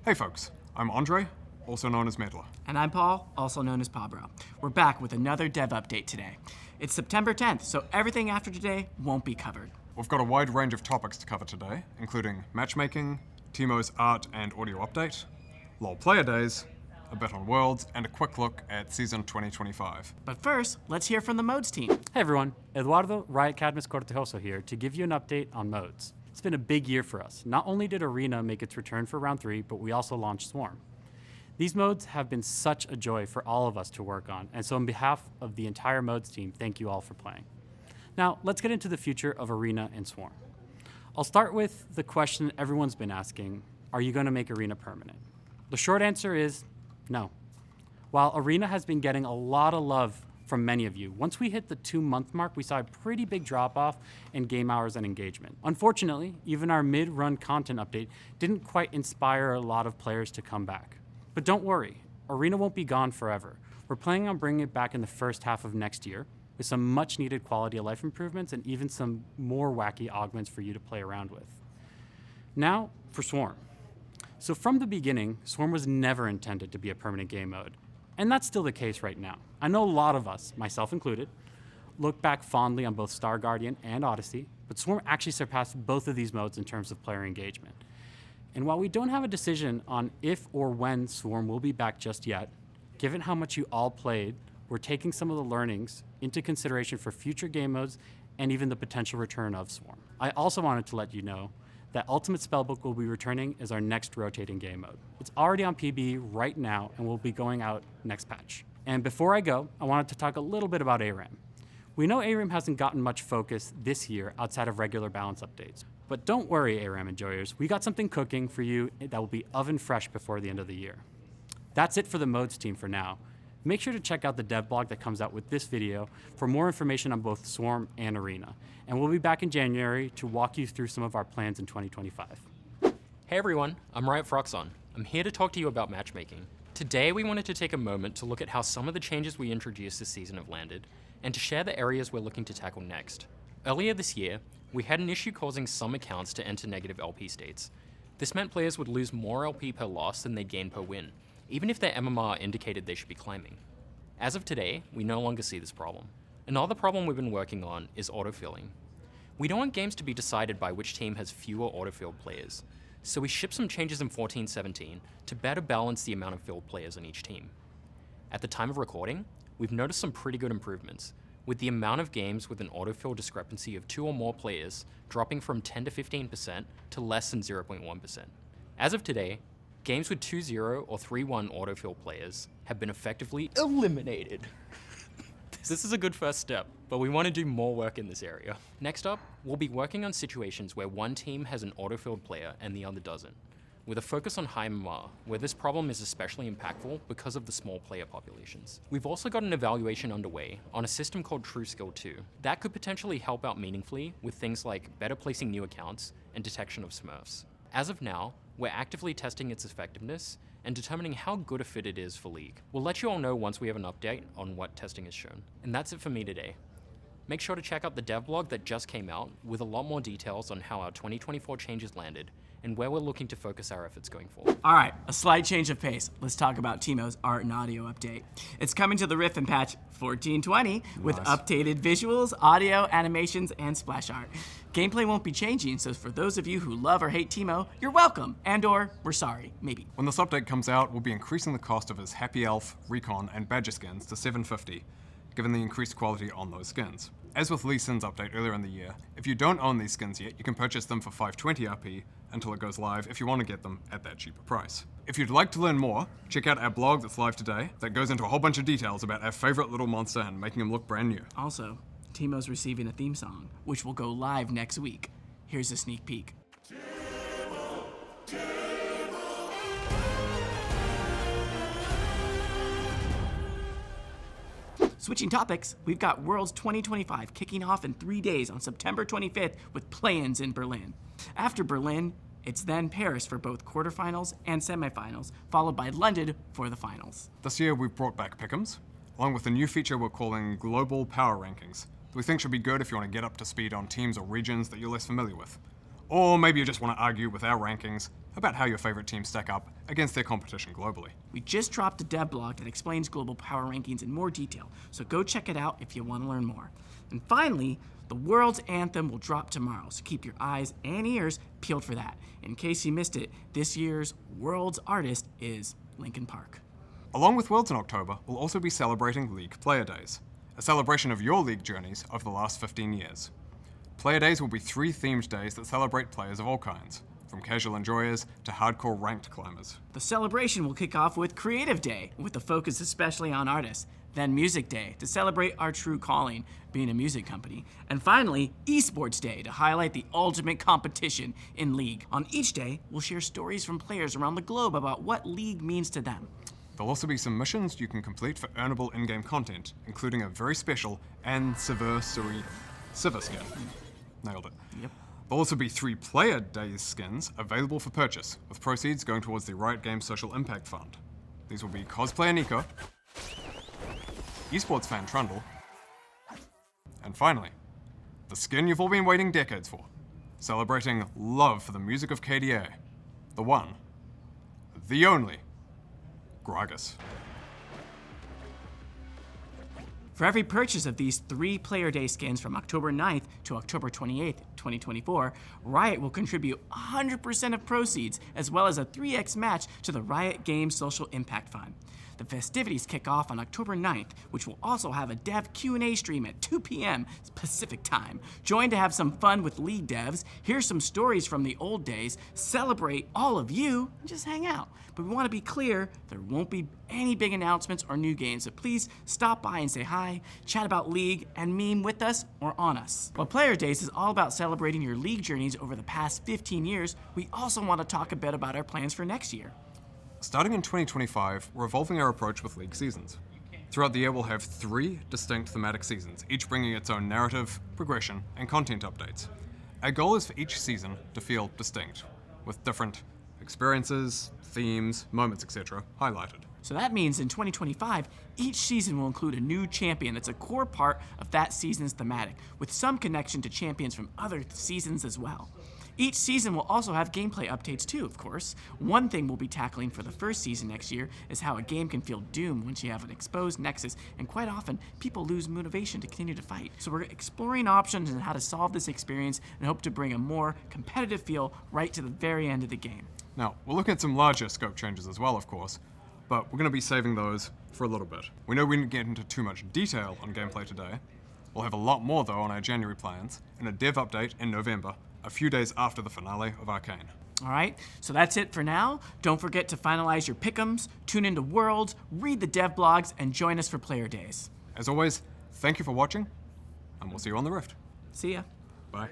Hey folks, I'm Andre, also known as Meddler. And I'm Paul, also known as Pabro. We're back with another dev update today. It's September 10th, so everything after today won't be covered. We've got a wide range of topics to cover today, including matchmaking, Timo's art and audio update, LoL player days, a bit on Worlds, and a quick look at Season 2025. But first, let's hear from the modes team. Hey everyone, Eduardo Riot Cadmus Cortejoso here to give you an update on modes. It's been a big year for us. Not only did Arena make its return for round 3, but we also launched Swarm. These modes have been such a joy for all of us to work on, and so on behalf of the entire modes team, thank you all for playing. Now, let's get into the future of Arena and Swarm. I'll start with the question everyone's been asking, are you going to make Arena permanent? The short answer is no. While Arena has been getting a lot of love from many of you, once we hit the 2-month mark, we saw a pretty big drop-off in game hours and engagement. Unfortunately, even our mid-run content update didn't quite inspire a lot of players to come back. But don't worry, Arena won't be gone forever. We're planning on bringing it back in the first half of next year with some much-needed quality of life improvements and even some more wacky augments for you to play around with. Now, for Swarm. So from the beginning, Swarm was never intended to be a permanent game mode. And that's still the case right now. I know a lot of us, myself included, look back fondly on both Star Guardian and Odyssey, but Swarm actually surpassed both of these modes in terms of player engagement. And while we don't have a decision on if or when Swarm will be back just yet, given how much you all played, we're taking some of the learnings into consideration for future game modes and even the potential return of Swarm. I also wanted to let you know that Ultimate Spellbook will be returning as our next rotating game mode. It's already on PB right now and will be going out next patch. And before I go, I wanted to talk a little bit about ARAM. We know ARAM hasn't gotten much focus this year outside of regular balance updates. But don't worry, ARAM enjoyers, we got something cooking for you that will be oven fresh before the end of the year. That's it for the modes team for now. Make sure to check out the dev blog that comes out with this video for more information on both Swarm and Arena. And we'll be back in January to walk you through some of our plans in 2025. Hey everyone, I'm Phroxzon. I'm here to talk to you about matchmaking. Today we wanted to take a moment to look at how some of the changes we introduced this season have landed, and to share the areas we're looking to tackle next. Earlier this year, we had an issue causing some accounts to enter negative LP states. This meant players would lose more LP per loss than they'd gain per win, even if their MMR indicated they should be climbing. As of today, we no longer see this problem. Another problem we've been working on is autofilling. We don't want games to be decided by which team has fewer autofilled players, so we shipped some changes in 14-17 to better balance the amount of filled players on each team. At the time of recording, we've noticed some pretty good improvements, with the amount of games with an autofill discrepancy of 2 or more players dropping from 10 to 15% to less than 0.1%. As of today, games with 2-0 or 3-1 autofill players have been effectively eliminated. This is a good first step, but we want to do more work in this area. Next up, we'll be working on situations where one team has an autofilled player and the other doesn't, with a focus on high MMR, where this problem is especially impactful because of the small player populations. We've also got an evaluation underway on a system called True Skill 2 that could potentially help out meaningfully with things like better placing new accounts and detection of smurfs. As of now, we're actively testing its effectiveness and determining how good a fit it is for League. We'll let you all know once we have an update on what testing has shown. And that's it for me today. Make sure to check out the dev blog that just came out with a lot more details on how our 2024 changes landed and where we're looking to focus our efforts going forward. All right, a slight change of pace. Let's talk about Timo's art and audio update. It's coming to the Rift in patch 1420 with updated visuals, audio, animations, and splash art. Gameplay won't be changing, so for those of you who love or hate Timo, you're welcome, and/or we're sorry, maybe. When this update comes out, we'll be increasing the cost of his Happy Elf, Recon, and Badger skins to $750, given the increased quality on those skins. As with Lee Sin's update earlier in the year, if you don't own these skins yet, you can purchase them for 520 RP until it goes live if you want to get them at that cheaper price. If you'd like to learn more, check out our blog that's live today that goes into a whole bunch of details about our favorite little monster and making him look brand new. Also, Timo's receiving a theme song, which will go live next week. Here's a sneak peek. Switching topics, we've got Worlds 2025 kicking off in 3 days on September 25th with play-ins in Berlin. After Berlin, it's then Paris for both quarterfinals and semifinals, followed by London for the finals. This year we've brought back pick'ems, along with a new feature we're calling Global Power Rankings, that we think should be good if you want to get up to speed on teams or regions that you're less familiar with. Or maybe you just want to argue with our rankings about how your favorite teams stack up against their competition globally. We just dropped a dev blog that explains global power rankings in more detail, so go check it out if you want to learn more. And finally, the world's anthem will drop tomorrow, so keep your eyes and ears peeled for that. In case you missed it, this year's world's artist is Linkin Park. Along with Worlds in October, we'll also be celebrating League Player Days, a celebration of your League journeys over the last 15 years. Player Days will be 3 themed days that celebrate players of all kinds, from casual enjoyers to hardcore ranked climbers. The celebration will kick off with Creative Day, with a focus especially on artists. Then Music Day, to celebrate our true calling, being a music company. And finally, Esports Day, to highlight the ultimate competition in League. On each day, we'll share stories from players around the globe about what League means to them. There'll also be some missions you can complete for earnable in-game content, including a very special anniversary Civer skin. Nailed it. Yep. There'll also be 3 Player Days skins available for purchase, with proceeds going towards the Riot Games Social Impact Fund. These will be Cosplayer Nico, Esports Fan Trundle, and finally, the skin you've all been waiting decades for, celebrating love for the music of KDA, the one, the only, Gragas. For every purchase of these 3 Player Day skins from October 9th to October 28th, 2024, Riot will contribute 100% of proceeds, as well as a 3x match to the Riot Games Social Impact Fund. The festivities kick off on October 9th, which will also have a dev Q&A stream at 2 p.m. Pacific time. Join to have some fun with League devs, hear some stories from the old days, celebrate all of you, and just hang out. But we want to be clear, there won't be any big announcements or new games, so please stop by and say hi, chat about League, and meme with us or on us. While Player Days is all about celebrating your League journeys over the past 15 years, we also want to talk a bit about our plans for next year. Starting in 2025, we're evolving our approach with League seasons. Throughout the year, we'll have 3 distinct thematic seasons, each bringing its own narrative, progression, and content updates. Our goal is for each season to feel distinct, with different experiences, themes, moments, etc. highlighted. So that means in 2025, each season will include a new champion that's a core part of that season's thematic, with some connection to champions from other seasons as well. Each season will also have gameplay updates too, of course. One thing we'll be tackling for the first season next year is how a game can feel doomed once you have an exposed nexus, and quite often, people lose motivation to continue to fight. So we're exploring options on how to solve this experience and hope to bring a more competitive feel right to the very end of the game. Now, we're looking at some larger scope changes as well, of course, but we're going to be saving those for a little bit. We know we didn't get into too much detail on gameplay today. We'll have a lot more, though, on our January plans, and a dev update in November, a few days after the finale of Arcane. All right, so that's it for now. Don't forget to finalize your pick'ems, tune into Worlds, read the dev blogs, and join us for Player Days. As always, thank you for watching, and we'll see you on the Rift. See ya. Bye.